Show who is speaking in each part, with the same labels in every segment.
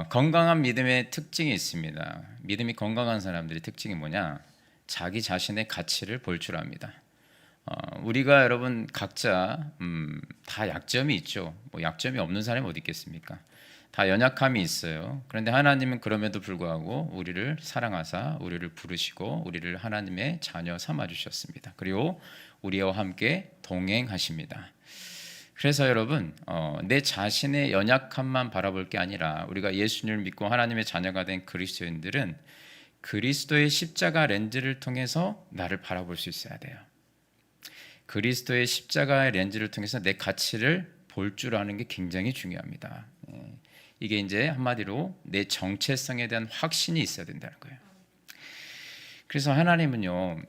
Speaker 1: 건강한 믿음의 특징이 있습니다. 믿음이 건강한 사람들의 특징이 뭐냐? 자기 자신의 가치를 볼 줄 압니다. 우리가 여러분 각자 다 약점이 있죠. 뭐 약점이 없는 사람이 어디 있겠습니까? 다 연약함이 있어요. 그런데 하나님은 그럼에도 불구하고 우리를 사랑하사 우리를 부르시고 우리를 하나님의 자녀 삼아 주셨습니다. 그리고 우리와 함께 동행하십니다. 그래서 여러분 내 자신의 연약함만 바라볼 게 아니라 우리가 예수님을 믿고 하나님의 자녀가 된 그리스도인들은 그리스도의 십자가 렌즈를 통해서 나를 바라볼 수 있어야 돼요. 그리스도의 십자가의 렌즈를 통해서 내 가치를 볼 줄 아는 게 굉장히 중요합니다. 이게 이제 한마디로 내 정체성에 대한 확신이 있어야 된다는 거예요. 그래서 하나님은요,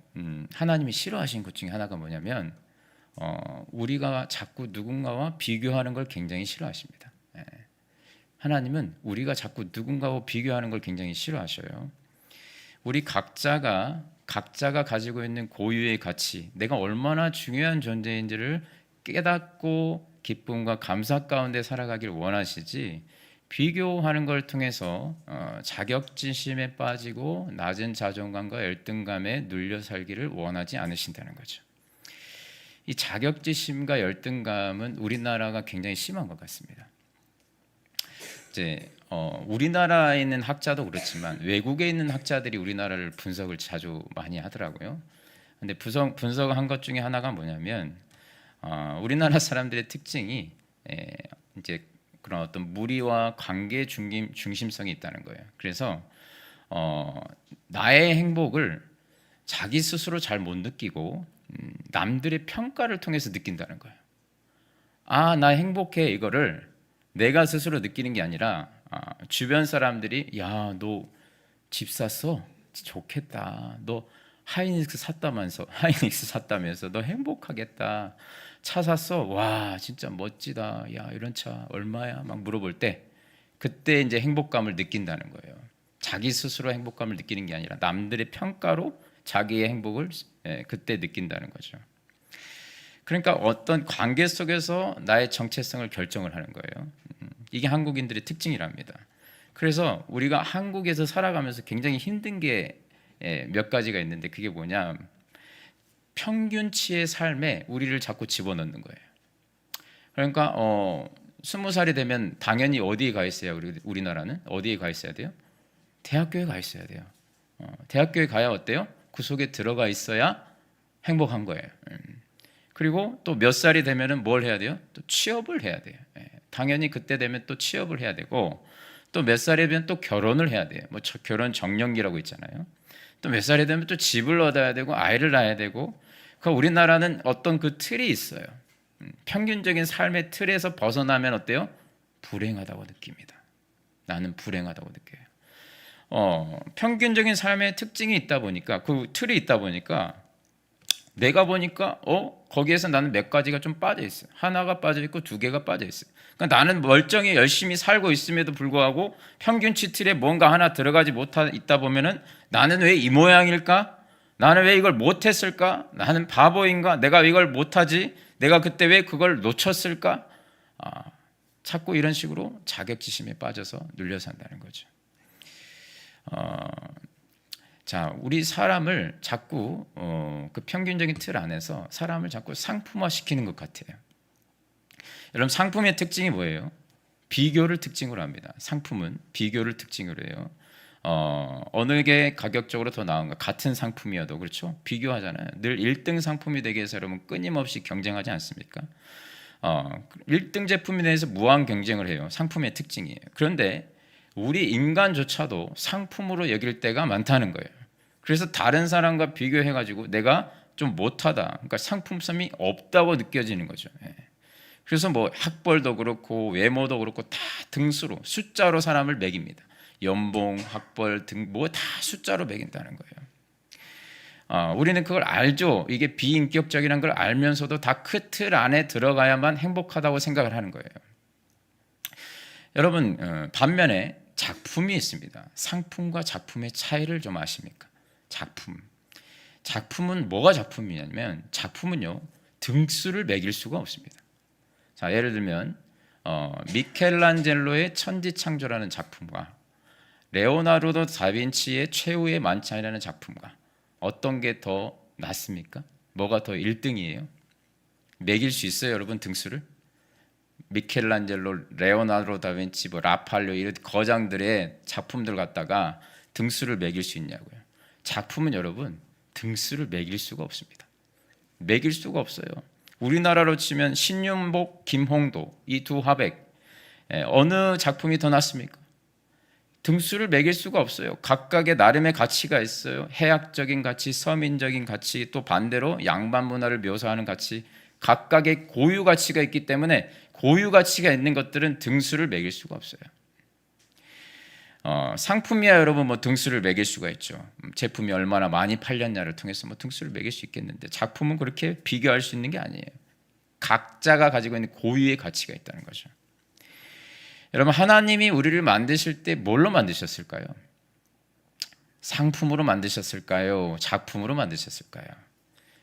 Speaker 1: 하나님이 싫어하시는 것 중에 하나가 뭐냐면 우리가 자꾸 누군가와 비교하는 걸 굉장히 싫어하십니다. 하나님은 우리가 자꾸 누군가와 비교하는 걸 굉장히 싫어하셔요. 우리 각자가 가지고 있는 고유의 가치, 내가 얼마나 중요한 존재인지를 깨닫고 기쁨과 감사 가운데 살아가길 원하시지, 비교하는 걸 통해서 자격지심에 빠지고 낮은 자존감과 열등감에 눌려 살기를 원하지 않으신다는 거죠. 이 자격지심과 열등감은 우리나라가 굉장히 심한 것 같습니다. 이제 우리나라에 있는 학자도 그렇지만 외국에 있는 학자들이 우리나라를 분석을 자주 많이 하더라고요. 근데 분석한 것 중에 하나가 뭐냐면 우리나라 사람들의 특징이 이제 그런 어떤 무리와 관계 중심성이 있다는 거예요. 그래서 나의 행복을 자기 스스로 잘 못 느끼고 남들의 평가를 통해서 느낀다는 거예요. 나 행복해, 이거를 내가 스스로 느끼는 게 아니라 주변 사람들이 야, 너 집 샀어? 좋겠다. 너 하이닉스 샀다면서 너 행복하겠다. 차 샀어? 와, 진짜 멋지다. 야, 이런 차 얼마야? 막 물어볼 때 그때 이제 행복감을 느낀다는 거예요. 자기 스스로 행복감을 느끼는 게 아니라 남들의 평가로 자기의 행복을 그때 느낀다는 거죠. 그러니까 어떤 관계 속에서 나의 정체성을 결정을 하는 거예요. 이게 한국인들의 특징이랍니다. 그래서 우리가 한국에서 살아가면서 굉장히 힘든 게 몇 가지가 있는데 그게 뭐냐? 평균치의 삶에 우리를 자꾸 집어넣는 거예요. 그러니까 20살이 되면 당연히 어디에 가 있어야 우리나라는 어디에 가 있어야 돼요? 대학교에 가 있어야 돼요. 대학교에 가야 어때요? 그 속에 들어가 있어야 행복한 거예요. 그리고 또 몇 살이 되면은 뭘 해야 돼요? 또 취업을 해야 돼요. 당연히 그때 되면 또 취업을 해야 되고 또 몇 살이 되면 또 결혼을 해야 돼요. 뭐 결혼 정년기라고 있잖아요. 또 몇 살이 되면 또 집을 얻어야 되고 아이를 낳아야 되고. 그 우리나라는 어떤 그 틀이 있어요. 평균적인 삶의 틀에서 벗어나면 어때요? 불행하다고 느낍니다. 나는 불행하다고 느껴요. 평균적인 삶의 특징이 있다 보니까 그 틀이 있다 보니까 내가 보니까 거기에서 나는 몇 가지가 좀 빠져 있어요. 하나가 빠져 있고 두 개가 빠져 있어요. 그러니까 나는 멀쩡히 열심히 살고 있음에도 불구하고 평균치 틀에 뭔가 하나 들어가지 있다 보면은 나는 왜 이 모양일까? 나는 왜 이걸 못했을까? 나는 바보인가? 내가 이걸 못하지? 내가 그때 왜 그걸 놓쳤을까? 자꾸 이런 식으로 자격지심에 빠져서 눌려 산다는 거죠. 자, 우리 사람을 자꾸 그 평균적인 틀 안에서 사람을 자꾸 상품화 시키는 것 같아요. 여러분, 상품의 특징이 뭐예요? 비교를 특징으로 합니다. 상품은 비교를 특징으로 해요. 어느 게 가격적으로 더 나은가? 같은 상품이어도 그렇죠? 비교하잖아요. 늘 1등 상품이 되기 위해서 여러분 끊임없이 경쟁하지 않습니까? 1등 제품에 대해서 무한 경쟁을 해요. 상품의 특징이에요. 그런데 우리 인간조차도 상품으로 여길 때가 많다는 거예요. 그래서 다른 사람과 비교해가지고 내가 좀 못하다, 그러니까 상품성이 없다고 느껴지는 거죠. 그래서 뭐 학벌도 그렇고 외모도 그렇고 다 등수로 숫자로 사람을 매깁니다. 연봉, 학벌 등 뭐 다 숫자로 매긴다는 거예요. 우리는 그걸 알죠. 이게 비인격적이라는 걸 알면서도 다 그 틀 안에 들어가야만 행복하다고 생각을 하는 거예요. 여러분, 반면에 작품이 있습니다. 상품과 작품의 차이를 좀 아십니까? 작품은 뭐가 작품이냐면 작품은요 등수를 매길 수가 없습니다. 자, 예를 들면 미켈란젤로의 천지창조라는 작품과 레오나르도 다빈치의 최후의 만찬이라는 작품과 어떤 게 더 낫습니까? 뭐가 더 1등이에요? 매길 수 있어요, 여러분 등수를? 미켈란젤로, 레오나르도 다빈치, 라팔로 이런 거장들의 작품들 갖다가 등수를 매길 수 있냐고요. 작품은 여러분 등수를 매길 수가 없습니다. 매길 수가 없어요. 우리나라로 치면 신윤복, 김홍도 이 두 화백, 어느 작품이 더 낫습니까? 등수를 매길 수가 없어요. 각각의 나름의 가치가 있어요. 해학적인 가치, 서민적인 가치, 또 반대로 양반 문화를 묘사하는 가치, 각각의 고유 가치가 있기 때문에 고유 가치가 있는 것들은 등수를 매길 수가 없어요. 상품이야 여러분 등수를 매길 수가 있죠. 제품이 얼마나 많이 팔렸냐를 통해서 등수를 매길 수 있겠는데, 작품은 그렇게 비교할 수 있는 게 아니에요. 각자가 가지고 있는 고유의 가치가 있다는 거죠. 여러분, 하나님이 우리를 만드실 때 뭘로 만드셨을까요? 상품으로 만드셨을까요? 작품으로 만드셨을까요?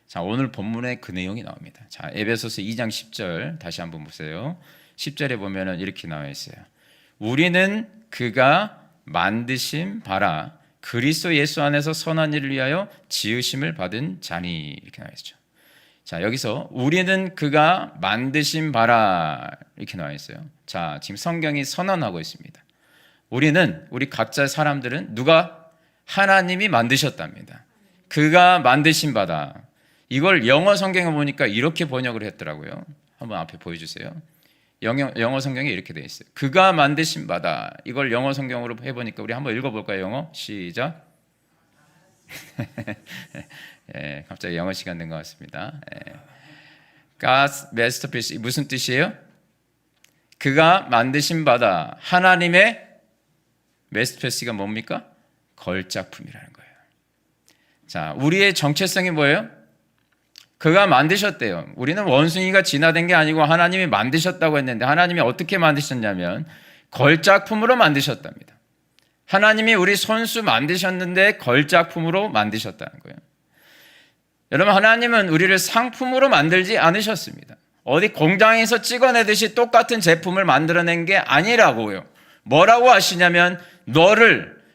Speaker 1: 자, 오늘 본문에 그 내용이 나옵니다. 자, 에베소서 2장 10절 다시 한번 보세요. 10절에 보면은 이렇게 나와 있어요. 우리는 그가 만드신 바라 그리스도 예수 안에서 선한 일을 위하여 지으심을 받은 자니, 이렇게 나와 있죠. 자, 여기서 우리는 그가 만드신 바라 이렇게 나와 있어요. 자, 지금 성경이 선언하고 있습니다. 우리 각자 사람들은 누가? 하나님이 만드셨답니다. 그가 만드신 바다. 이걸 영어 성경에 보니까 이렇게 번역을 했더라고요. 한번 앞에 보여주세요. 영어 성경에 이렇게 되어 있어요. 그가 만드신 바다. 이걸 영어 성경으로 해보니까 우리 한번 읽어볼까요? 영어 시작. 예, 갑자기 영어 시간 된 것 같습니다. 예. God's masterpiece 무슨 뜻이에요? 그가 만드신 바다. 하나님의 masterpiece가 뭡니까? 걸작품이라는 거예요. 자, 우리의 정체성이 뭐예요? 그가 만드셨대요. 우리는 원숭이가 진화된 게 아니고 하나님이 만드셨다고 했는데, 하나님이 어떻게 만드셨냐면 걸작품으로 만드셨답니다. 하나님이 우리 손수 만드셨는데 걸작품으로 만드셨다는 거예요. 여러분, 하나님은 우리를 상품으로 만들지 않으셨습니다. 어디 공장에서 찍어내듯이 똑같은 제품을 만들어낸 게 아니라고요. 뭐라고 하시냐면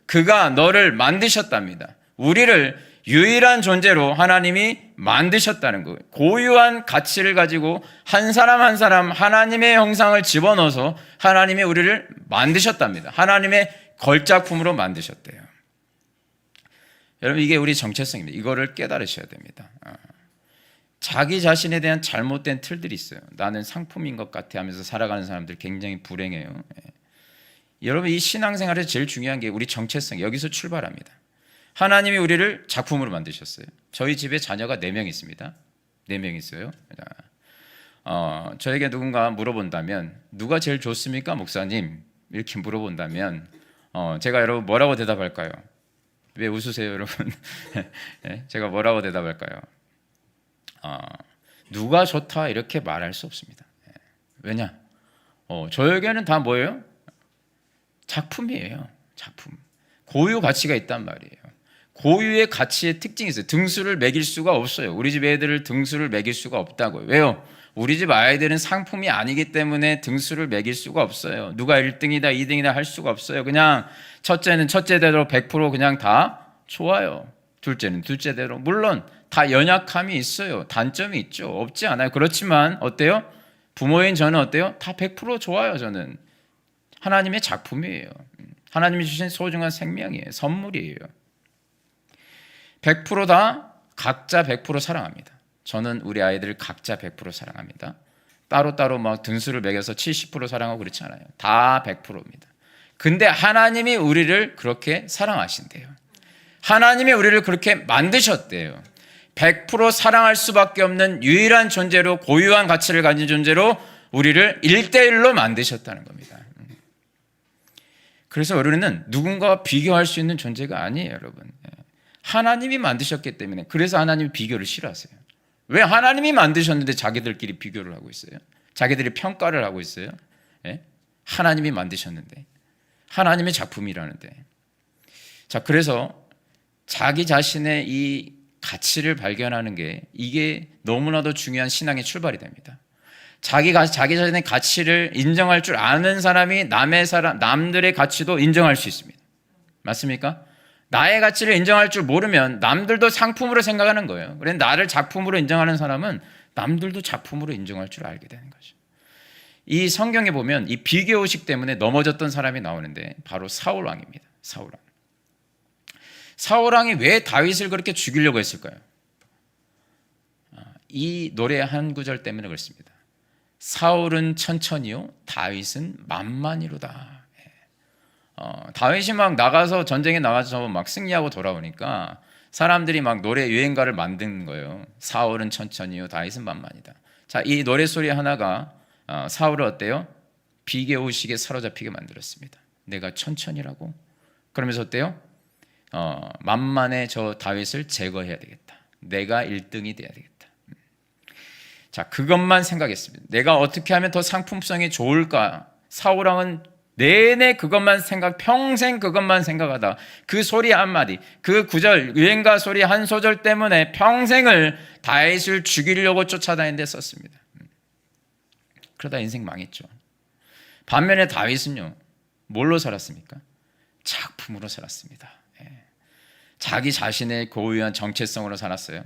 Speaker 1: 그가 너를 만드셨답니다. 우리를 유일한 존재로 하나님이 만드셨다는 거예요. 고유한 가치를 가지고 한 사람 한 사람 하나님의 형상을 집어넣어서 하나님이 우리를 만드셨답니다. 하나님의 걸작품으로 만드셨대요. 여러분, 이게 우리 정체성입니다. 이거를 깨달으셔야 됩니다. 자기 자신에 대한 잘못된 틀들이 있어요. 나는 상품인 것 같아 하면서 살아가는 사람들 굉장히 불행해요. 여러분, 이 신앙생활에서 제일 중요한 게 우리 정체성, 여기서 출발합니다. 하나님이 우리를 작품으로 만드셨어요. 저희 집에 자녀가 4명 있습니다. 4명 있어요. 저에게 누군가 물어본다면 누가 제일 좋습니까, 목사님? 이렇게 물어본다면 제가 여러분 뭐라고 대답할까요? 왜 웃으세요, 여러분? 제가 뭐라고 대답할까요? 누가 좋다 이렇게 말할 수 없습니다. 왜냐? 저에게는 다 뭐예요? 작품이에요. 작품. 고유 가치가 있단 말이에요. 고유의 가치의 특징이 있어요. 등수를 매길 수가 없어요. 우리 집 애들을 등수를 매길 수가 없다고요. 왜요? 우리 집 아이들은 상품이 아니기 때문에 등수를 매길 수가 없어요. 누가 1등이다 2등이다 할 수가 없어요. 그냥 첫째는 첫째대로 100% 그냥 다 좋아요. 둘째는 둘째대로. 물론 다 연약함이 있어요. 단점이 있죠. 없지 않아요. 그렇지만 어때요? 부모인 저는 어때요? 다 100% 좋아요. 저는 하나님의 작품이에요. 하나님이 주신 소중한 생명이에요. 선물이에요. 100%다 각자 100% 사랑합니다. 저는 우리 아이들을 각자 100% 사랑합니다. 따로따로 막 등수를 매겨서 70% 사랑하고 그렇지 않아요. 다 100%입니다. 근데 하나님이 우리를 그렇게 사랑하신대요. 하나님이 우리를 그렇게 만드셨대요. 100% 사랑할 수밖에 없는 유일한 존재로, 고유한 가치를 가진 존재로 우리를 1대1로 만드셨다는 겁니다. 그래서 우리는 누군가와 비교할 수 있는 존재가 아니에요, 여러분. 하나님이 만드셨기 때문에. 그래서 하나님이 비교를 싫어하세요. 왜? 하나님이 만드셨는데 자기들끼리 비교를 하고 있어요. 자기들이 평가를 하고 있어요. 하나님이 만드셨는데, 하나님의 작품이라는데. 자, 그래서 자기 자신의 이 가치를 발견하는 게, 이게 너무나도 중요한 신앙의 출발이 됩니다. 자기 자신의 가치를 인정할 줄 아는 사람이 남들의 가치도 인정할 수 있습니다. 맞습니까? 나의 가치를 인정할 줄 모르면 남들도 상품으로 생각하는 거예요. 그런데 나를 작품으로 인정하는 사람은 남들도 작품으로 인정할 줄 알게 되는 거죠. 이 성경에 보면 이 비교의식 때문에 넘어졌던 사람이 나오는데 바로 사울 왕입니다. 사울 왕이 왜 다윗을 그렇게 죽이려고 했을까요? 이 노래 한 구절 때문에 그렇습니다. 사울은 천천히요, 다윗은 만만히로다. 다윗이 막 나가서 전쟁에 나가서 막 승리하고 돌아오니까 사람들이 막 노래 유행가를 만든 거예요. 사울은 천천히요, 다윗은 만만이다. 자, 이 노래 소리 하나가 사울을 어때요? 비교의식에 사로잡히게 만들었습니다. 내가 천천히라고? 그러면서 어때요? 만만의 저 다윗을 제거해야 되겠다. 내가 1등이 돼야 되겠다. 자, 그것만 생각했습니다. 내가 어떻게 하면 더 상품성이 좋을까? 사울 왕은 내내 그것만 평생 그것만 생각하다 그 소리 한마디, 그 구절, 유행가 소리 한 소절 때문에 평생을 다윗을 죽이려고 쫓아다니는 데 썼습니다. 그러다 인생 망했죠. 반면에 다윗은요, 뭘로 살았습니까? 작품으로 살았습니다. 자기 자신의 고유한 정체성으로 살았어요.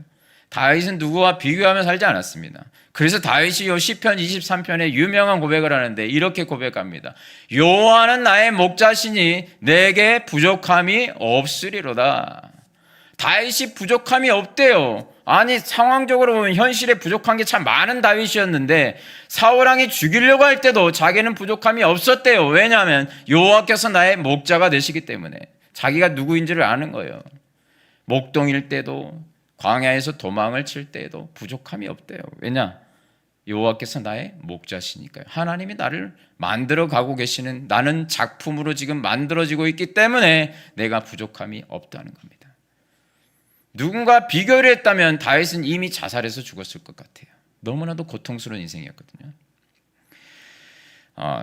Speaker 1: 다윗은 누구와 비교하며 살지 않았습니다. 그래서 다윗이 요 시편 23편에 유명한 고백을 하는데 이렇게 고백합니다. 여호와는 나의 목자시니 내게 부족함이 없으리로다. 다윗이 부족함이 없대요. 아니, 상황적으로 보면 현실에 부족한 게 참 많은 다윗이었는데 사울 왕이 죽이려고 할 때도 자기는 부족함이 없었대요. 왜냐하면 여호와께서 나의 목자가 되시기 때문에. 자기가 누구인지를 아는 거예요. 목동일 때도 광야에서 도망을 칠 때에도 부족함이 없대요. 왜냐? 여호와께서 나의 목자시니까요. 하나님이 나를 만들어 가고 계시는, 나는 작품으로 지금 만들어지고 있기 때문에 내가 부족함이 없다는 겁니다. 누군가 비교를 했다면 다윗은 이미 자살해서 죽었을 것 같아요. 너무나도 고통스러운 인생이었거든요.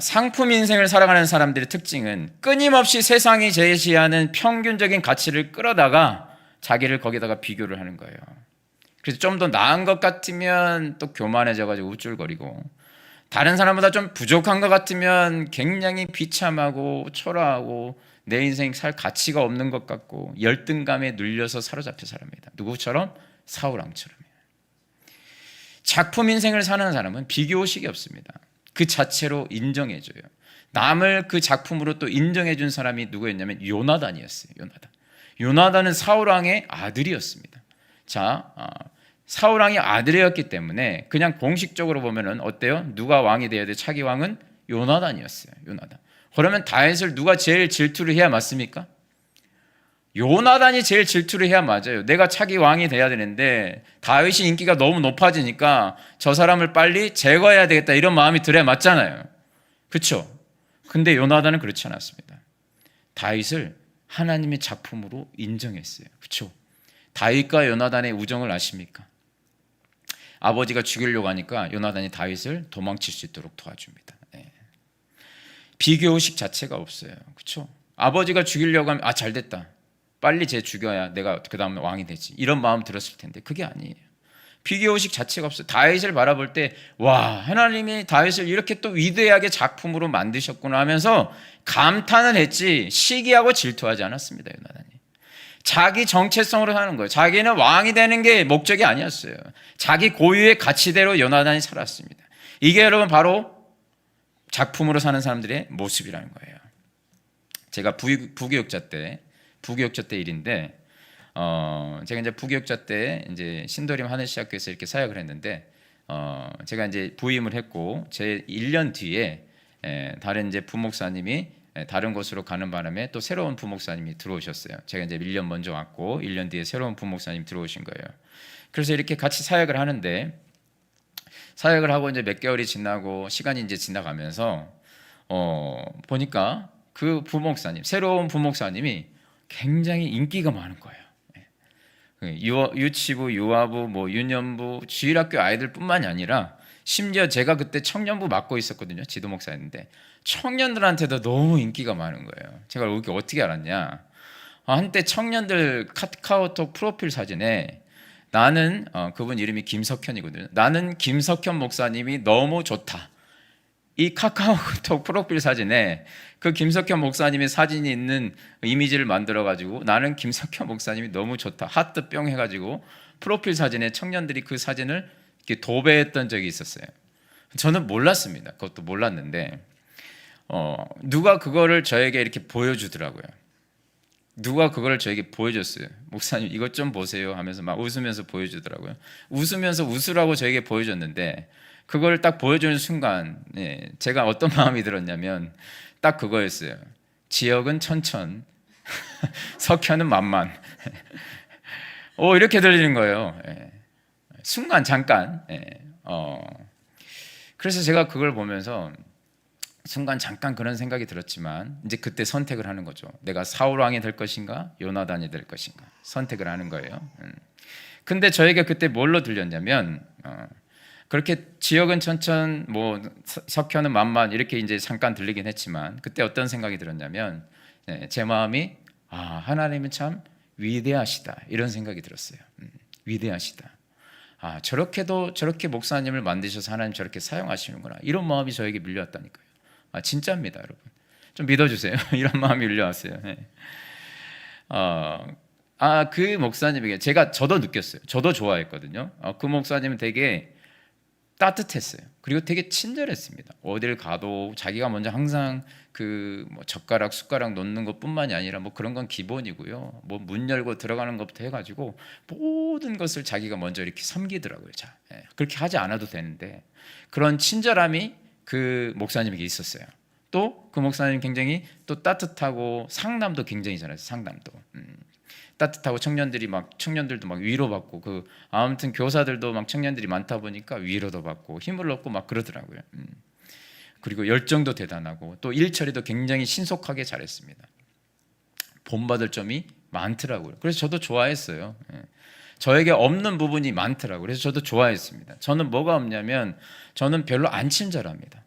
Speaker 1: 상품 인생을 살아가는 사람들의 특징은 끊임없이 세상이 제시하는 평균적인 가치를 끌어다가 자기를 거기다가 비교를 하는 거예요. 그래서 좀 더 나은 것 같으면 또 교만해져가지고 우쭐거리고, 다른 사람보다 좀 부족한 것 같으면 굉장히 비참하고 초라하고 내 인생 살 가치가 없는 것 같고 열등감에 눌려서 사로잡혀 살합니다. 누구처럼? 사울 왕처럼요. 작품 인생을 사는 사람은 비교의식이 없습니다. 그 자체로 인정해줘요. 남을 그 작품으로 또 인정해준 사람이 누구였냐면 요나단이었어요. 요나단은 사울 왕의 아들이었습니다. 자, 사울 왕이 아들이었기 때문에 그냥 공식적으로 보면은 어때요? 누가 왕이 돼야 돼? 차기 왕은 요나단이었어요. 그러면 다윗을 누가 제일 질투를 해야 맞습니까? 요나단이 제일 질투를 해야 맞아요. 내가 차기 왕이 돼야 되는데 다윗이 인기가 너무 높아지니까 저 사람을 빨리 제거해야 되겠다 이런 마음이 들어야 맞잖아요. 그렇죠? 근데 요나단은 그렇지 않았습니다. 다윗을 하나님의 작품으로 인정했어요. 그렇죠? 다윗과 요나단의 우정을 아십니까? 아버지가 죽이려고 하니까 요나단이 다윗을 도망칠 수 있도록 도와줍니다. 비교의식 자체가 없어요. 그렇죠? 아버지가 죽이려고 하면 잘 됐다. 빨리 쟤 죽여야 내가 그 다음에 왕이 되지. 이런 마음 들었을 텐데 그게 아니에요. 비교의식 자체가 없어요. 다윗을 바라볼 때 와, 하나님이 다윗을 이렇게 또 위대하게 작품으로 만드셨구나 하면서 감탄을 했지 시기하고 질투하지 않았습니다. 요나단이. 자기 정체성으로 사는 거예요. 자기는 왕이 되는 게 목적이 아니었어요. 자기 고유의 가치대로 요나단이 살았습니다. 이게 여러분 바로 작품으로 사는 사람들의 모습이라는 거예요. 제가 부교육자 때 일인데 제가 이제 부교육자 때 이제 신도림 하늘시학교에서 이렇게 사역을 했는데 제가 이제 부임을 했고 제 1년 뒤에 다른 이제 부목사님이 다른 곳으로 가는 바람에 또 새로운 부목사님이 들어오셨어요. 제가 이제 1년 먼저 왔고 1년 뒤에 새로운 부목사님 들어오신 거예요. 그래서 이렇게 같이 사역을 하는데 사역을 하고 이제 몇 개월이 지나고 시간이 이제 지나가면서 보니까 그 부목사님, 새로운 부목사님이 굉장히 인기가 많은 거예요. 유치부, 유아부, 뭐 유년부, 주일학교 아이들뿐만이 아니라 심지어 제가 그때 청년부 맡고 있었거든요. 지도 목사였는데 청년들한테도 너무 인기가 많은 거예요. 제가 이렇게 어떻게 알았냐? 한때 청년들 카카오톡 프로필 사진에 나는 그분 이름이 김석현이거든요. 나는 김석현 목사님이 너무 좋다. 이 카카오톡 프로필 사진에 그 김석현 목사님의 사진이 있는 이미지를 만들어 가지고 나는 김석현 목사님이 너무 좋다. 하트 뿅 해가지고 프로필 사진에 청년들이 그 사진을 이렇게 도배했던 적이 있었어요. 저는 몰랐습니다. 그것도 몰랐는데 누가 그거를 저에게 이렇게 보여주더라고요. 누가 그걸 저에게 보여줬어요. 목사님 이것 좀 보세요 하면서 막 웃으면서 보여주더라고요. 웃으면서 웃으라고 저에게 보여줬는데 그걸 딱 보여주는 순간 제가 어떤 마음이 들었냐면 딱 그거였어요. 지역은 천천, 석현은 만만. 이렇게 들리는 거예요. 순간 잠깐. 그래서 제가 그걸 보면서 순간 잠깐 그런 생각이 들었지만 이제 그때 선택을 하는 거죠. 내가 사울 왕이 될 것인가 요나단이 될 것인가 선택을 하는 거예요. 근데 저에게 그때 뭘로 들렸냐면 그렇게 지역은 천천 뭐 석현은 만만 이렇게 이제 잠깐 들리긴 했지만 그때 어떤 생각이 들었냐면 제 마음이 하나님은 참 위대하시다 이런 생각이 들었어요. 위대하시다. 저렇게도 저렇게 목사님을 만드셔서 하나님 저렇게 사용하시는구나 이런 마음이 저에게 밀려왔다니까요. 진짜입니다, 여러분. 좀 믿어주세요. 이런 마음이 밀려왔어요. 그 목사님에게 저도 느꼈어요. 저도 좋아했거든요. 그 목사님은 되게 따뜻했어요. 그리고 되게 친절했습니다. 어딜 가도 자기가 먼저 항상 뭐 젓가락, 숟가락 놓는 것뿐만이 아니라 뭐 그런 건 기본이고요. 뭐 문 열고 들어가는 것부터 해가지고 모든 것을 자기가 먼저 이렇게 섬기더라고요. 그렇게 하지 않아도 되는데 그런 친절함이 그 목사님에게 있었어요. 또 그 목사님 굉장히 또 따뜻하고 상담도 굉장히 잘했어요. 상담도. 따뜻하고 청년들도 막 위로받고 아무튼 교사들도 막 청년들이 많다 보니까 위로도 받고 힘을 얻고 막 그러더라고요. 그리고 열정도 대단하고 또 일 처리도 굉장히 신속하게 잘했습니다. 본받을 점이 많더라고요. 그래서 저도 좋아했어요. 저에게 없는 부분이 많더라고요. 그래서 저도 좋아했습니다. 저는 뭐가 없냐면 저는 별로 안 친절합니다.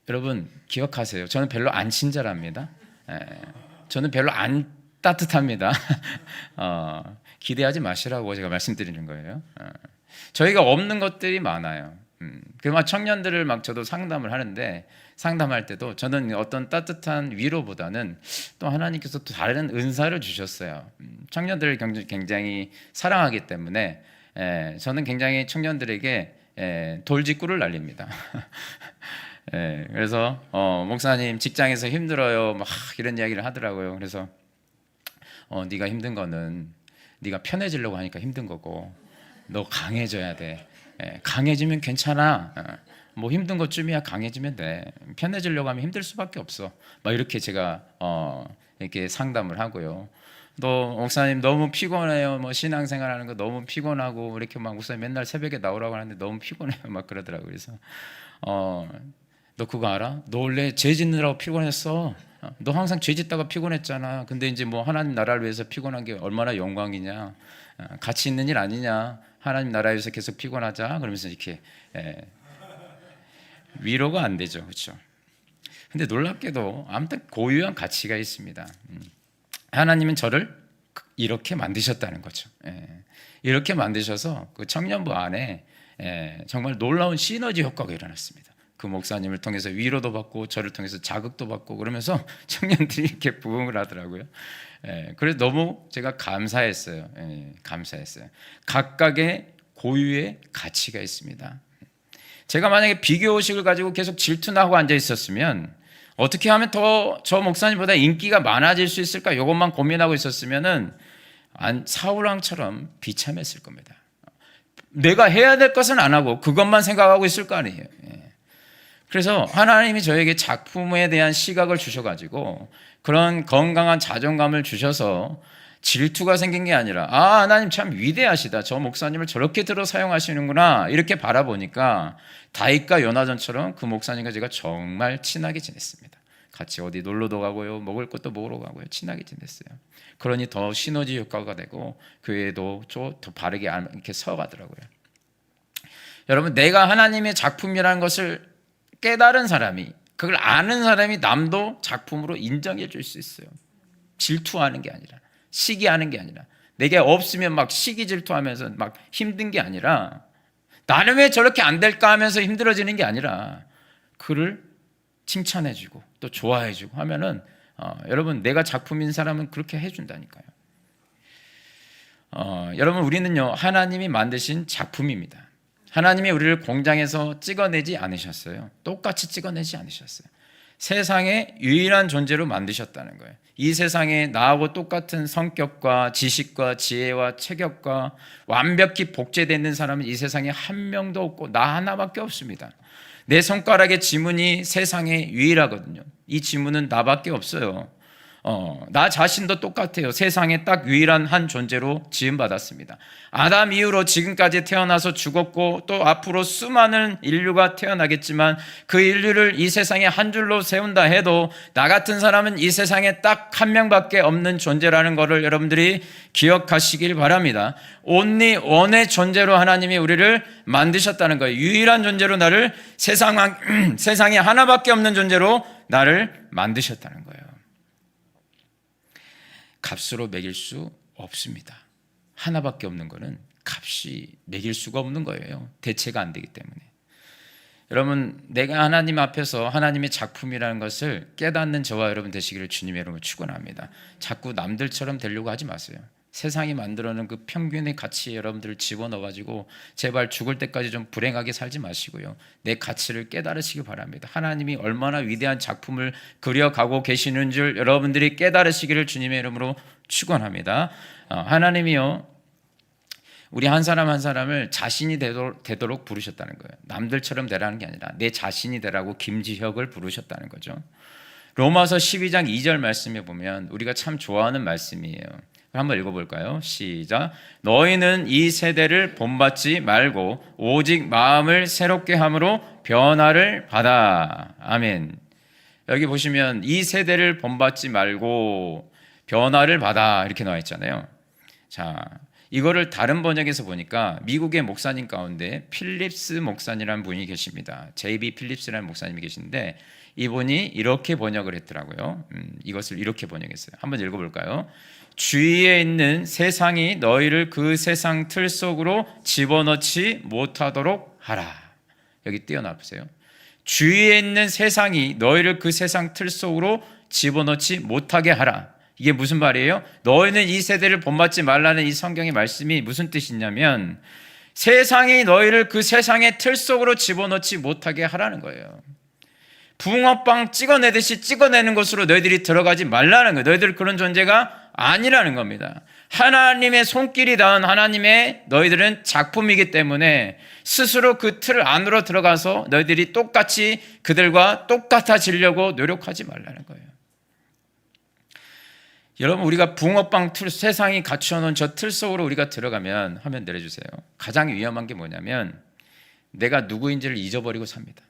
Speaker 1: 여러분 기억하세요. 저는 별로 안 친절합니다. 저는 별로 안 따뜻합니다. 기대하지 마시라고 제가 말씀드리는 거예요. 저희가 없는 것들이 많아요. 그 청년들을 저도 상담을 하는데 상담할 때도 저는 어떤 따뜻한 위로보다는 또 하나님께서 또 다른 은사를 주셨어요. 청년들을 굉장히 사랑하기 때문에 저는 굉장히 청년들에게 돌직구를 날립니다. 그래서 목사님 직장에서 힘들어요 막 이런 이야기를 하더라고요. 그래서 네가 힘든 거는 네가 편해지려고 하니까 힘든 거고 너 강해져야 돼. 강해지면 괜찮아. 뭐 힘든 것쯤이야 강해지면 돼. 편해지려고 하면 힘들 수밖에 없어. 막 이렇게 제가 이렇게 상담을 하고요. 또 목사님 너무 피곤해요. 뭐 신앙생활하는 거 너무 피곤하고 이렇게 막 목사님 맨날 새벽에 나오라고 하는데 너무 피곤해요. 막 그러더라고요. 그래서 너 그거 알아? 너 원래 죄 짓느라고 피곤했어. 너 항상 죄 짓다가 피곤했잖아. 근데 이제 뭐 하나님 나라를 위해서 피곤한 게 얼마나 영광이냐. 가치 있는 일 아니냐. 하나님 나라에서 계속 피곤하자. 그러면서 이렇게 위로가 안 되죠. 그렇죠? 근데 놀랍게도 아무튼 고유한 가치가 있습니다. 하나님은 저를 이렇게 만드셨다는 거죠. 이렇게 만드셔서 그 청년부 안에 정말 놀라운 시너지 효과가 일어났습니다. 그 목사님을 통해서 위로도 받고 저를 통해서 자극도 받고 그러면서 청년들이 이렇게 부흥을 하더라고요. 그래서 너무 제가 감사했어요. 감사했어요. 각각의 고유의 가치가 있습니다. 제가 만약에 비교의식을 가지고 계속 질투나고 앉아 있었으면 어떻게 하면 더 저 목사님보다 인기가 많아질 수 있을까 이것만 고민하고 있었으면은 사울왕처럼 비참했을 겁니다. 내가 해야 될 것은 안 하고 그것만 생각하고 있을 거 아니에요. 그래서 하나님이 저에게 작품에 대한 시각을 주셔가지고 그런 건강한 자존감을 주셔서 질투가 생긴 게 아니라 하나님 참 위대하시다. 저 목사님을 저렇게 들어 사용하시는구나. 이렇게 바라보니까 다윗과 요나단처럼 그 목사님과 제가 정말 친하게 지냈습니다. 같이 어디 놀러도 가고요. 먹을 것도 먹으러 가고요. 친하게 지냈어요. 그러니 더 시너지 효과가 되고 교회도 더 바르게 이렇게 서가더라고요. 여러분 내가 하나님의 작품이라는 것을 깨달은 사람이 그걸 아는 사람이 남도 작품으로 인정해 줄 수 있어요. 질투하는 게 아니라 시기하는 게 아니라 내게 없으면 막 시기 질투하면서 막 힘든 게 아니라, 나는 왜 저렇게 안 될까 하면서 힘들어지는 게 아니라 그를 칭찬해주고 또 좋아해주고 하면은 여러분, 내가 작품인 사람은 그렇게 해준다니까요. 여러분, 우리는요 하나님이 만드신 작품입니다. 하나님이 우리를 공장에서 찍어내지 않으셨어요. 똑같이 찍어내지 않으셨어요. 세상의 유일한 존재로 만드셨다는 거예요. 이 세상에 나하고 똑같은 성격과 지식과 지혜와 체격과 완벽히 복제되어 있는 사람은 이 세상에 한 명도 없고 나 하나밖에 없습니다. 내 손가락의 지문이 세상에 유일하거든요. 이 지문은 나밖에 없어요. 나 자신도 똑같아요. 세상에 딱 유일한 한 존재로 지음받았습니다. 아담 이후로 지금까지 태어나서 죽었고 또 앞으로 수많은 인류가 태어나겠지만 그 인류를 이 세상에 한 줄로 세운다 해도 나 같은 사람은 이 세상에 딱 한 명밖에 없는 존재라는 것을 여러분들이 기억하시길 바랍니다. 온리 원의 존재로 하나님이 우리를 만드셨다는 거예요. 유일한 존재로 나를 세상에 하나밖에 없는 존재로 나를 만드셨다는 거예요. 값으로 매길 수 없습니다. 하나밖에 없는 거는 값이 매길 수가 없는 거예요. 대체가 안 되기 때문에. 여러분, 내가 하나님 앞에서 하나님의 작품이라는 것을 깨닫는 저와 여러분 되시기를 주님의 이름으로 축원합니다. 자꾸 남들처럼 되려고 하지 마세요. 세상이 만들어놓은 그 평균의 가치에 여러분들을 집어넣어가지고 제발 죽을 때까지 좀 불행하게 살지 마시고요. 내 가치를 깨달으시기 바랍니다. 하나님이 얼마나 위대한 작품을 그려가고 계시는 줄 여러분들이 깨달으시기를 주님의 이름으로 축원합니다. 하나님이요, 우리 한 사람 한 사람을 자신이 되도록 부르셨다는 거예요. 남들처럼 되라는 게 아니라 내 자신이 되라고 김지혁을 부르셨다는 거죠. 로마서 12장 2절 말씀에 보면 우리가 참 좋아하는 말씀이에요. 한번 읽어볼까요? 시작. 너희는 이 세대를 본받지 말고 오직 마음을 새롭게 함으로 변화를 받아. 아멘. 여기 보시면 이 세대를 본받지 말고 변화를 받아 이렇게 나와 있잖아요. 자, 이거를 다른 번역에서 보니까 미국의 목사님 가운데 필립스 목사님이라는 분이 계십니다. J.B. 필립스라는 목사님이 계신데 이분이 이렇게 번역을 했더라고요. 이것을 이렇게 번역했어요. 한번 읽어볼까요? 주위에 있는 세상이 너희를 그 세상 틀 속으로 집어넣지 못하도록 하라. 여기 띄어놔 보세요. 주위에 있는 세상이 너희를 그 세상 틀 속으로 집어넣지 못하게 하라. 이게 무슨 말이에요? 너희는 이 세대를 본받지 말라는 이 성경의 말씀이 무슨 뜻이냐면 세상이 너희를 그 세상의 틀 속으로 집어넣지 못하게 하라는 거예요. 붕어빵 찍어내듯이 찍어내는 곳으로 너희들이 들어가지 말라는 거예요. 너희들 그런 존재가 아니라는 겁니다. 하나님의 손길이 닿은 하나님의 너희들은 작품이기 때문에 스스로 그 틀 안으로 들어가서 너희들이 똑같이 그들과 똑같아지려고 노력하지 말라는 거예요. 여러분, 우리가 붕어빵 틀, 세상이 갖춰놓은 저 틀 속으로 우리가 들어가면, 화면 내려주세요. 가장 위험한 게 뭐냐면 내가 누구인지를 잊어버리고 삽니다.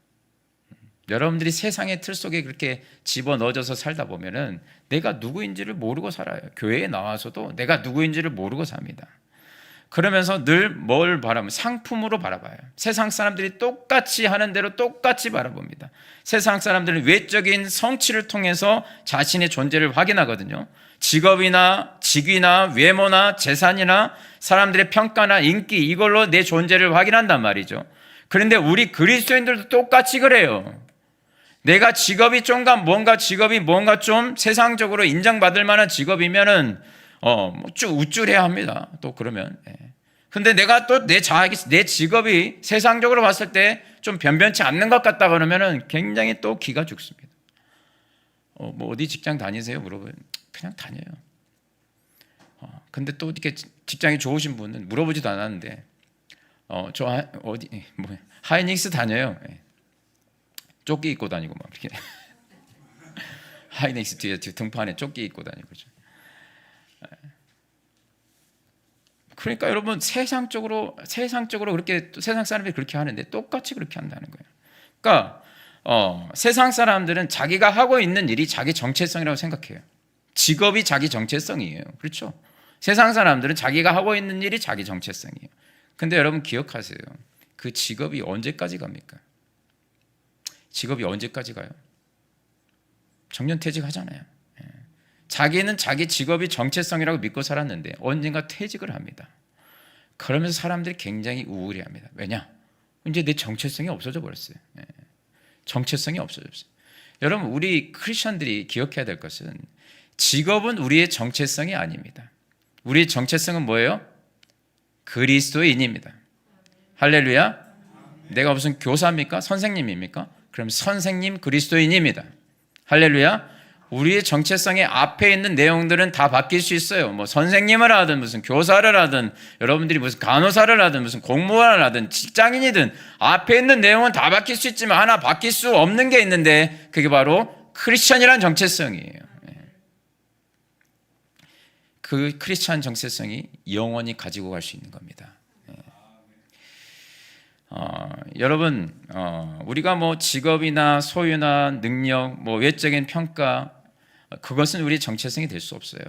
Speaker 1: 여러분들이 세상의 틀 속에 그렇게 집어넣어져서 살다 보면은 내가 누구인지를 모르고 살아요. 교회에 나와서도 내가 누구인지를 모르고 삽니다. 그러면서 늘 뭘 바라보면 상품으로 바라봐요. 세상 사람들이 똑같이 하는 대로 똑같이 바라봅니다. 세상 사람들은 외적인 성취를 통해서 자신의 존재를 확인하거든요. 직업이나 직위나 외모나 재산이나 사람들의 평가나 인기, 이걸로 내 존재를 확인한단 말이죠. 그런데 우리 그리스도인들도 똑같이 그래요. 내가 직업이 직업이 뭔가 좀 세상적으로 인정받을 만한 직업이면은 쭉 우쭐해야 합니다. 또 그러면. 근데 내가 또 내 직업이 세상적으로 봤을 때 좀 변변치 않는 것 같다 그러면은 굉장히 또 기가 죽습니다. 뭐 어디 직장 다니세요? 물어보면 그냥 다녀요. 근데 또 이렇게 직장이 좋으신 분은 물어보지도 않았는데 저 어디 하이닉스 다녀요. 조끼 입고 다니고 막 이렇게 하이닉스 뒤에 등판에 조끼 입고 다니고 그죠. 그러니까 여러분 세상적으로 그렇게 세상 사람들이 그렇게 하는데 똑같이 그렇게 한다는 거예요. 그러니까 세상 사람들은 자기가 하고 있는 일이 자기 정체성이라고 생각해요. 직업이 자기 정체성이에요. 그렇죠? 세상 사람들은 자기가 하고 있는 일이 자기 정체성이에요. 근데 여러분 기억하세요. 그 직업이 언제까지 갑니까? 직업이 언제까지 가요? 정년퇴직하잖아요. 자기는 자기 직업이 정체성이라고 믿고 살았는데 언젠가 퇴직을 합니다. 그러면서 사람들이 굉장히 우울해합니다. 왜냐? 이제 내 정체성이 없어져 버렸어요. 정체성이 없어졌어요. 여러분, 우리 크리스천들이 기억해야 될 것은 직업은 우리의 정체성이 아닙니다. 우리의 정체성은 뭐예요? 그리스도인입니다. 할렐루야. 내가 무슨 교사입니까? 선생님입니까? 그럼 선생님 그리스도인입니다. 할렐루야. 우리의 정체성의 앞에 있는 내용들은 다 바뀔 수 있어요. 뭐 선생님을 하든 무슨 교사를 하든 여러분들이 무슨 간호사를 하든 무슨 공무원을 하든 직장인이든 앞에 있는 내용은 다 바뀔 수 있지만 하나 바뀔 수 없는 게 있는데 그게 바로 크리스천이라는 정체성이에요. 그 크리스천 정체성이 영원히 가지고 갈 수 있는 겁니다. 여러분, 우리가 뭐 직업이나 소유나 능력, 뭐 외적인 평가, 그것은 우리의 정체성이 될 수 없어요.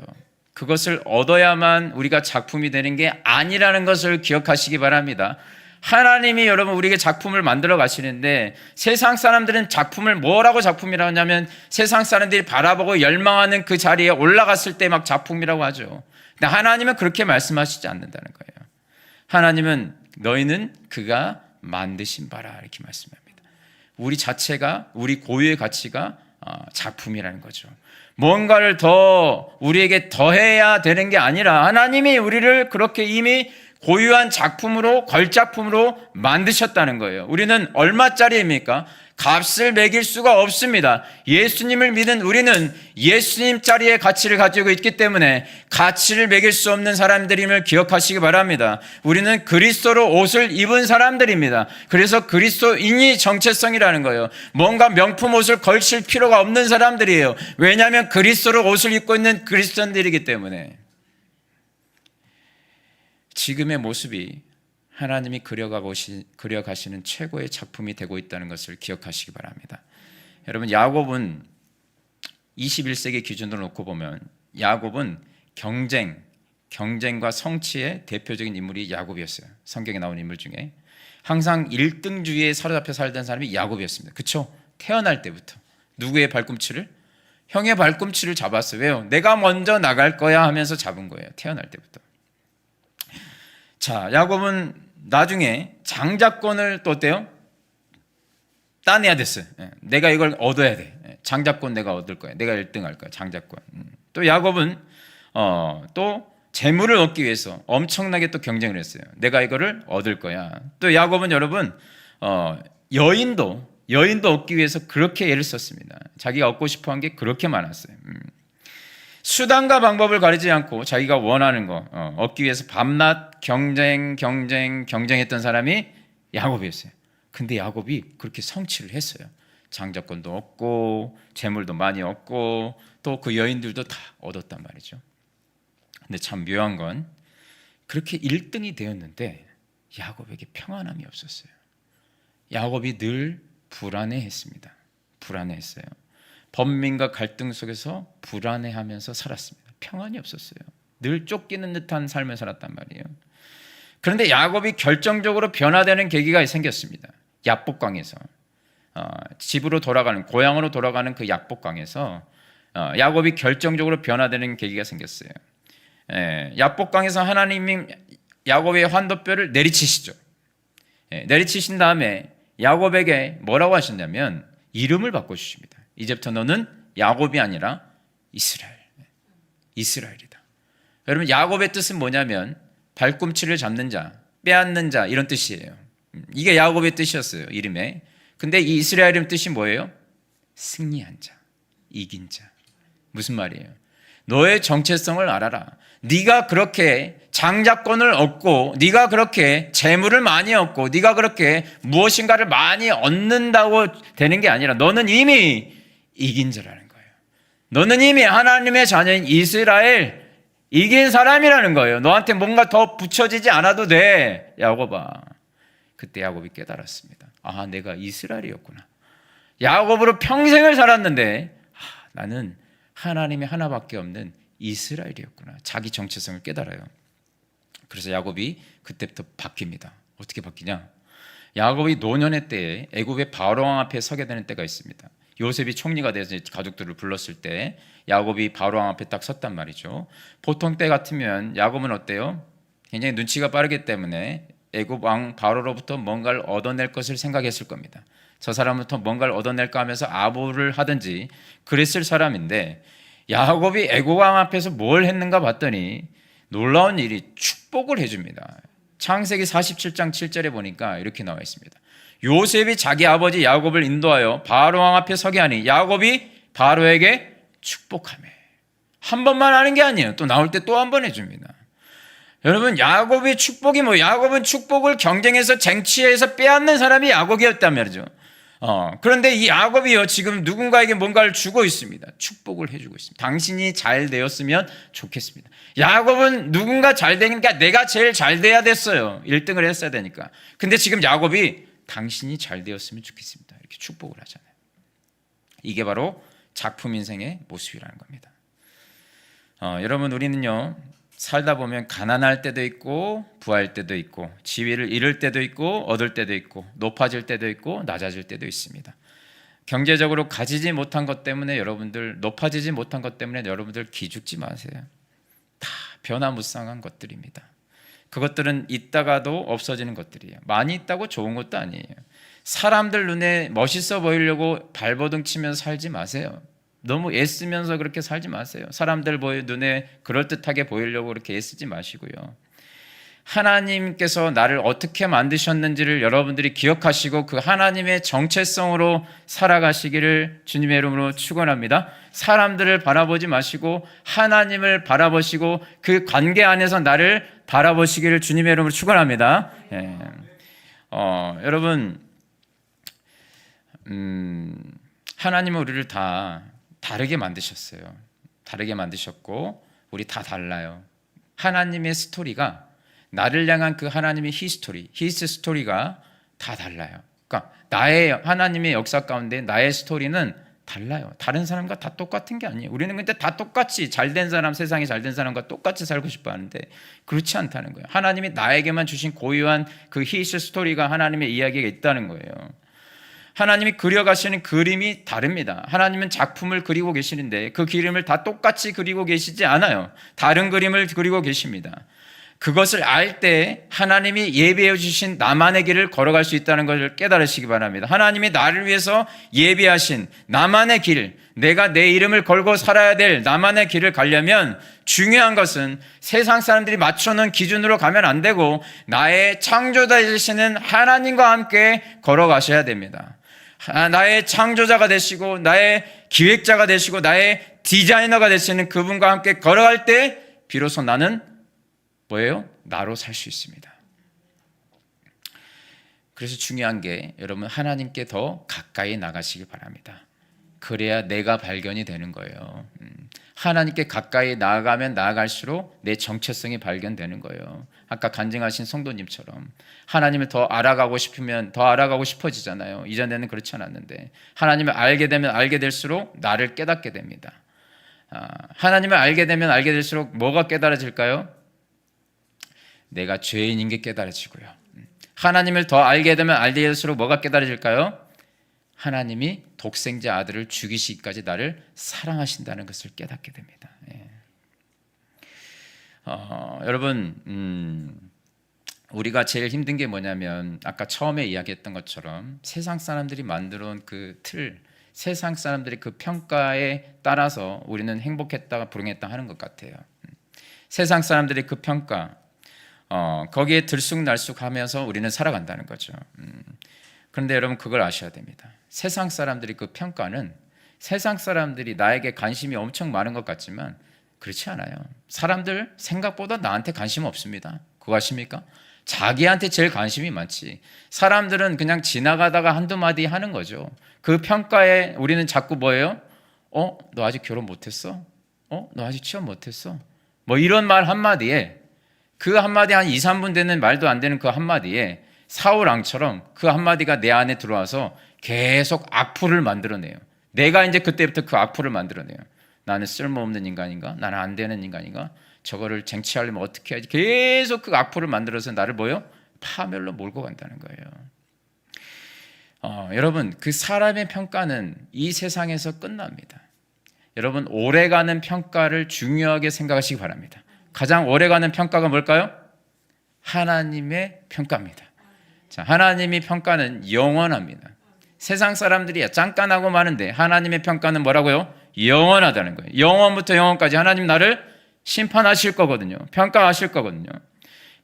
Speaker 1: 그것을 얻어야만 우리가 작품이 되는 게 아니라는 것을 기억하시기 바랍니다. 하나님이 여러분 우리에게 작품을 만들어 가시는데 세상 사람들은 작품을 뭐라고 작품이라고 하냐면 세상 사람들이 바라보고 열망하는 그 자리에 올라갔을 때 막 작품이라고 하죠. 근데 하나님은 그렇게 말씀하시지 않는다는 거예요. 하나님은 너희는 그가 만드신 바라 이렇게 말씀합니다. 우리 자체가 우리 고유의 가치가 작품이라는 거죠. 뭔가를 더 우리에게 더해야 되는 게 아니라 하나님이 우리를 그렇게 이미 고유한 작품으로 걸작품으로 만드셨다는 거예요. 우리는 얼마짜리입니까? 값을 매길 수가 없습니다. 예수님을 믿은 우리는 예수님짜리의 가치를 가지고 있기 때문에 가치를 매길 수 없는 사람들임을 기억하시기 바랍니다. 우리는 그리스도로 옷을 입은 사람들입니다. 그래서 그리스도인이 정체성이라는 거예요. 뭔가 명품 옷을 걸칠 필요가 없는 사람들이에요. 왜냐하면 그리스도로 옷을 입고 있는 그리스도인들이기 때문에. 지금의 모습이 하나님이 그려가시는 최고의 작품이 되고 있다는 것을 기억하시기 바랍니다. 여러분, 야곱은 21세기 기준으로 놓고 보면 야곱은 경쟁과 성취의 대표적인 인물이 야곱이었어요. 성경에 나온 인물 중에 항상 1등주의에 사로잡혀 살던 사람이 야곱이었습니다. 그렇죠? 태어날 때부터 누구의 발꿈치를? 형의 발꿈치를 잡았어요. 왜요? 내가 먼저 나갈 거야 하면서 잡은 거예요. 태어날 때부터. 자, 야곱은 나중에 장자권을 또 어때요? 따내야 됐어요. 내가 이걸 얻어야 돼. 장자권 내가 얻을 거야. 내가 1등 할 거야. 장자권. 또 야곱은 또 재물을 얻기 위해서 엄청나게 또 경쟁을 했어요. 내가 이거를 얻을 거야. 또 야곱은 여러분 여인도 얻기 위해서 그렇게 애를 썼습니다. 자기가 얻고 싶어 한 게 그렇게 많았어요. 수단과 방법을 가리지 않고 자기가 원하는 거 얻기 위해서 밤낮 경쟁했던 사람이 야곱이었어요. 근데 야곱이 그렇게 성취를 했어요. 장자권도 얻고 재물도 많이 얻고 또 그 여인들도 다 얻었단 말이죠. 근데 참 묘한 건 그렇게 1등이 되었는데 야곱에게 평안함이 없었어요. 야곱이 늘 불안해했습니다. 불안해했어요. 번민과 갈등 속에서 불안해하면서 살았습니다. 평안이 없었어요. 늘 쫓기는 듯한 삶을 살았단 말이에요. 그런데 야곱이 결정적으로 변화되는 계기가 생겼습니다. 약복강에서 집으로 돌아가는 고향으로 돌아가는 그 약복강에서 야곱이 결정적으로 변화되는 계기가 생겼어요. 약복강에서 하나님이 야곱의 환도뼈를 내리치시죠. 내리치신 다음에 야곱에게 뭐라고 하셨냐면 이름을 바꿔주십니다. 이제부터 너는 야곱이 아니라 이스라엘이다. 여러분, 야곱의 뜻은 뭐냐면 발꿈치를 잡는 자, 빼앗는 자 이런 뜻이에요. 이게 야곱의 뜻이었어요. 이름에. 근데 이 이스라엘의 뜻이 뭐예요? 승리한 자, 이긴 자. 무슨 말이에요? 너의 정체성을 알아라. 네가 그렇게 장자권을 얻고 네가 그렇게 재물을 많이 얻고 네가 그렇게 무엇인가를 많이 얻는다고 되는 게 아니라 너는 이미 이긴 자라는 거예요. 너는 이미 하나님의 자녀인 이스라엘 이긴 사람이라는 거예요. 너한테 뭔가 더 붙여지지 않아도 돼. 야곱아. 그때 야곱이 깨달았습니다. 아, 내가 이스라엘이었구나. 야곱으로 평생을 살았는데 나는 하나님이 하나밖에 없는 이스라엘이었구나. 자기 정체성을 깨달아요. 그래서 야곱이 그때부터 바뀝니다. 어떻게 바뀌냐? 야곱이 노년의 때에 애굽의 바로왕 앞에 서게 되는 때가 있습니다. 요셉이 총리가 돼서 가족들을 불렀을 때 야곱이 바로 왕 앞에 딱 섰단 말이죠. 보통 때 같으면 야곱은 어때요? 굉장히 눈치가 빠르기 때문에 애굽 왕 바로로부터 뭔가를 얻어낼 것을 생각했을 겁니다. 저 사람부터 뭔가를 얻어낼까 하면서 아부를 하든지 그랬을 사람인데, 야곱이 애굽 왕 앞에서 뭘 했는가 봤더니 놀라운 일이 축복을 해줍니다. 창세기 47장 7절에 보니까 이렇게 나와 있습니다. 요셉이 자기 아버지 야곱을 인도하여 바로 왕 앞에 서게 하니 야곱이 바로에게 축복하며. 한 번만 하는 게 아니에요. 또 나올 때 또 한 번 해줍니다. 여러분, 야곱의 축복이 야곱은 축복을 경쟁해서 쟁취해서 빼앗는 사람이 야곱이었단 말이죠. 그런데 이 야곱이요, 지금 누군가에게 뭔가를 주고 있습니다. 축복을 해주고 있습니다. 당신이 잘 되었으면 좋겠습니다. 야곱은 누군가 잘 되니까 내가 제일 잘 돼야 됐어요. 1등을 했어야 되니까. 근데 지금 야곱이 당신이 잘 되었으면 좋겠습니다. 이렇게 축복을 하잖아요. 이게 바로 작품 인생의 모습이라는 겁니다. 여러분, 우리는요, 살다 보면 가난할 때도 있고 부할 때도 있고 지위를 잃을 때도 있고 얻을 때도 있고 높아질 때도 있고 낮아질 때도 있습니다. 경제적으로 가지지 못한 것 때문에 여러분들, 높아지지 못한 것 때문에 여러분들 기죽지 마세요. 다 변화무쌍한 것들입니다. 그것들은 있다가도 없어지는 것들이에요. 많이 있다고 좋은 것도 아니에요. 사람들 눈에 멋있어 보이려고 발버둥 치면서 살지 마세요. 너무 애쓰면서 그렇게 살지 마세요. 사람들 눈에 그럴듯하게 보이려고 그렇게 애쓰지 마시고요. 하나님께서 나를 어떻게 만드셨는지를 여러분들이 기억하시고 그 하나님의 정체성으로 살아가시기를 주님의 이름으로 축원합니다. 사람들을 바라보지 마시고 하나님을 바라보시고 그 관계 안에서 나를 바라보시기를 주님의 이름으로 축원합니다. 예. 여러분, 하나님은 우리를 다 다르게 만드셨어요. 다르게 만드셨고 우리 다 달라요. 하나님의 스토리가, 나를 향한 그 하나님의 히스토리, 히스 스토리가 다 달라요. 그러니까 나의 하나님의 역사 가운데 나의 스토리는 달라요. 다른 사람과 다 똑같은 게 아니에요. 우리는 근데 다 똑같이 잘된 사람, 세상에 잘된 사람과 똑같이 살고 싶어 하는데 그렇지 않다는 거예요. 하나님이 나에게만 주신 고유한 그 히스 스토리가, 하나님의 이야기가 있다는 거예요. 하나님이 그려가시는 그림이 다릅니다. 하나님은 작품을 그리고 계시는데 그 그림을 다 똑같이 그리고 계시지 않아요. 다른 그림을 그리고 계십니다. 그것을 알 때 하나님이 예비해 주신 나만의 길을 걸어갈 수 있다는 것을 깨달으시기 바랍니다. 하나님이 나를 위해서 예비하신 나만의 길, 내가 내 이름을 걸고 살아야 될 나만의 길을 가려면 중요한 것은 세상 사람들이 맞춰놓은 기준으로 가면 안 되고 나의 창조자 되시는 하나님과 함께 걸어가셔야 됩니다. 나의 창조자가 되시고 나의 기획자가 되시고 나의 디자이너가 되시는 그분과 함께 걸어갈 때 비로소 나는 뭐예요? 나로 살 수 있습니다. 그래서 중요한 게 여러분, 하나님께 더 가까이 나가시길 바랍니다. 그래야 내가 발견이 되는 거예요. 하나님께 가까이 나아가면 나아갈수록 내 정체성이 발견되는 거예요. 아까 간증하신 성도님처럼 하나님을 더 알아가고 싶으면 더 알아가고 싶어지잖아요. 이전에는 그렇지 않았는데 하나님을 알게 되면 알게 될수록 나를 깨닫게 됩니다. 하나님을 알게 되면 알게 될수록 뭐가 깨달아질까요? 내가 죄인인 게 깨달아지고요. 하나님을 더 알게 되면 알게 될수록 뭐가 깨달아질까요? 하나님이 독생자 아들을 죽이시기까지 나를 사랑하신다는 것을 깨닫게 됩니다. 예. 여러분, 우리가 제일 힘든 게 뭐냐면 아까 처음에 이야기했던 것처럼 세상 사람들이 만들어 온 그 틀, 세상 사람들이 그 평가에 따라서 우리는 행복했다가 불행했다 하는 것 같아요. 세상 사람들이 그 평가, 거기에 들쑥날쑥하면서 우리는 살아간다는 거죠. 그런데 여러분, 그걸 아셔야 됩니다. 세상 사람들이 그 평가는, 세상 사람들이 나에게 관심이 엄청 많은 것 같지만 그렇지 않아요. 사람들 생각보다 나한테 관심 없습니다. 그거 아십니까? 자기한테 제일 관심이 많지. 사람들은 그냥 지나가다가 한두 마디 하는 거죠. 그 평가에 우리는 자꾸 뭐예요? 너 아직 결혼 못했어? 너 아직 취업 못했어? 뭐 이런 말 한마디에, 그 한마디 한 2, 3분 되는 말도 안 되는 그 한마디에 사울왕처럼 그 한마디가 내 안에 들어와서 계속 악플을 만들어내요. 내가 이제 그때부터 그 악플을 만들어내요. 나는 쓸모없는 인간인가? 나는 안 되는 인간인가? 저거를 쟁취하려면 어떻게 해야지? 계속 그 악플을 만들어서 나를 파멸로 몰고 간다는 거예요. 여러분, 그 사람의 평가는 이 세상에서 끝납니다. 여러분, 오래가는 평가를 중요하게 생각하시기 바랍니다. 가장 오래가는 평가가 뭘까요? 하나님의 평가입니다. 자, 하나님의 평가는 영원합니다. 세상 사람들이 짱깐하고 마는데 하나님의 평가는 뭐라고요? 영원하다는 거예요. 영원부터 영원까지 하나님 나를 심판하실 거거든요. 평가하실 거거든요.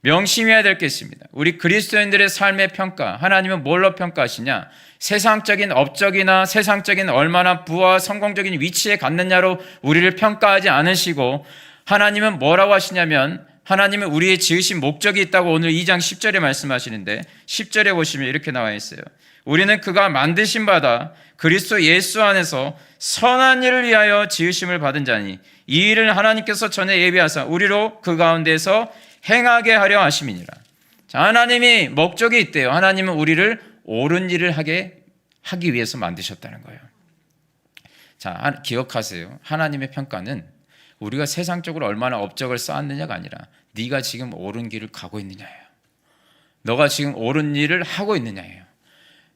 Speaker 1: 명심해야 될 게 있습니다. 우리 그리스도인들의 삶의 평가, 하나님은 뭘로 평가하시냐? 세상적인 업적이나 세상적인 얼마나 부와 성공적인 위치에 갔느냐로 우리를 평가하지 않으시고, 하나님은 뭐라고 하시냐면, 하나님은 우리의 지으신 목적이 있다고 오늘 2장 10절에 말씀하시는데, 10절에 보시면 이렇게 나와 있어요. 우리는 그가 만드신 바다 그리스도 예수 안에서 선한 일을 위하여 지으심을 받은 자니, 이 일을 하나님께서 전에 예비하사 우리로 그 가운데서 행하게 하려 하심이니라. 자, 하나님이 목적이 있대요. 하나님은 우리를 옳은 일을 하기 위해서 만드셨다는 거예요. 자, 기억하세요. 하나님의 평가는 우리가 세상적으로 얼마나 업적을 쌓았느냐가 아니라 네가 지금 옳은 길을 가고 있느냐예요. 너가 지금 옳은 일을 하고 있느냐예요.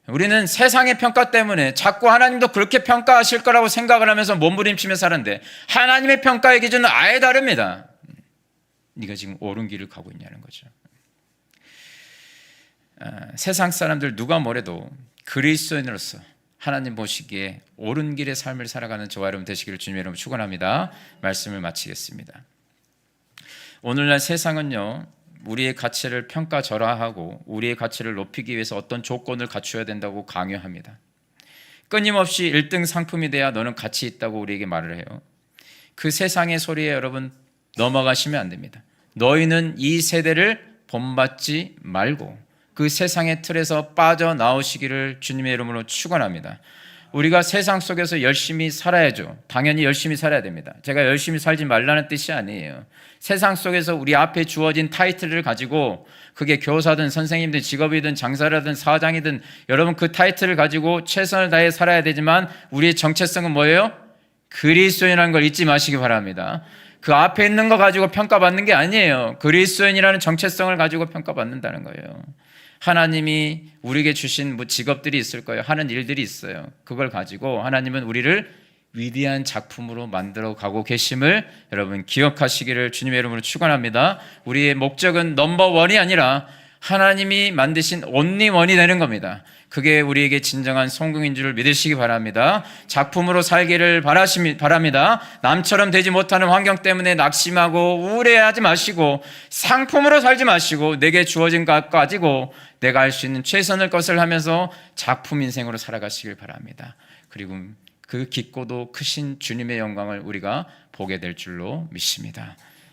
Speaker 1: 우리는 세상의 평가 때문에 자꾸 하나님도 그렇게 평가하실 거라고 생각을 하면서 몸부림치며 사는데, 하나님의 평가의 기준은 아예 다릅니다. 네가 지금 옳은 길을 가고 있냐는 거죠. 세상 사람들 누가 뭐래도 그리스도인으로서 하나님 보시기에 옳은 길의 삶을 살아가는 저와 여러분 되시기를 주님의 이름으로 축원합니다. 말씀을 마치겠습니다. 오늘날 세상은요, 우리의 가치를 평가절하하고 우리의 가치를 높이기 위해서 어떤 조건을 갖추어야 된다고 강요합니다. 끊임없이 1등 상품이 돼야 너는 가치 있다고 우리에게 말을 해요. 그 세상의 소리에 여러분 넘어가시면 안 됩니다. 너희는 이 세대를 본받지 말고 그 세상의 틀에서 빠져나오시기를 주님의 이름으로 축원합니다. 우리가 세상 속에서 열심히 살아야죠. 당연히 열심히 살아야 됩니다. 제가 열심히 살지 말라는 뜻이 아니에요. 세상 속에서 우리 앞에 주어진 타이틀을 가지고, 그게 교사든 선생님든 직업이든 장사라든 사장이든, 여러분 그 타이틀을 가지고 최선을 다해 살아야 되지만 우리의 정체성은 뭐예요? 그리스도인이라는 걸 잊지 마시기 바랍니다. 그 앞에 있는 거 가지고 평가받는 게 아니에요. 그리스도인이라는 정체성을 가지고 평가받는다는 거예요. 하나님이 우리에게 주신 직업들이 있을 거예요. 하는 일들이 있어요. 그걸 가지고 하나님은 우리를 위대한 작품으로 만들어 가고 계심을 여러분 기억하시기를 주님의 이름으로 축원합니다. 우리의 목적은 넘버원이 아니라 하나님이 만드신 온리원이 되는 겁니다. 그게 우리에게 진정한 성공인 줄 믿으시기 바랍니다. 작품으로 살기를 바랍니다. 남처럼 되지 못하는 환경 때문에 낙심하고 우울해하지 마시고, 상품으로 살지 마시고 내게 주어진 것 가지고 내가 할 수 있는 최선의 것을 하면서 작품 인생으로 살아가시길 바랍니다. 그리고 그 깊고도 크신 주님의 영광을 우리가 보게 될 줄로 믿습니다.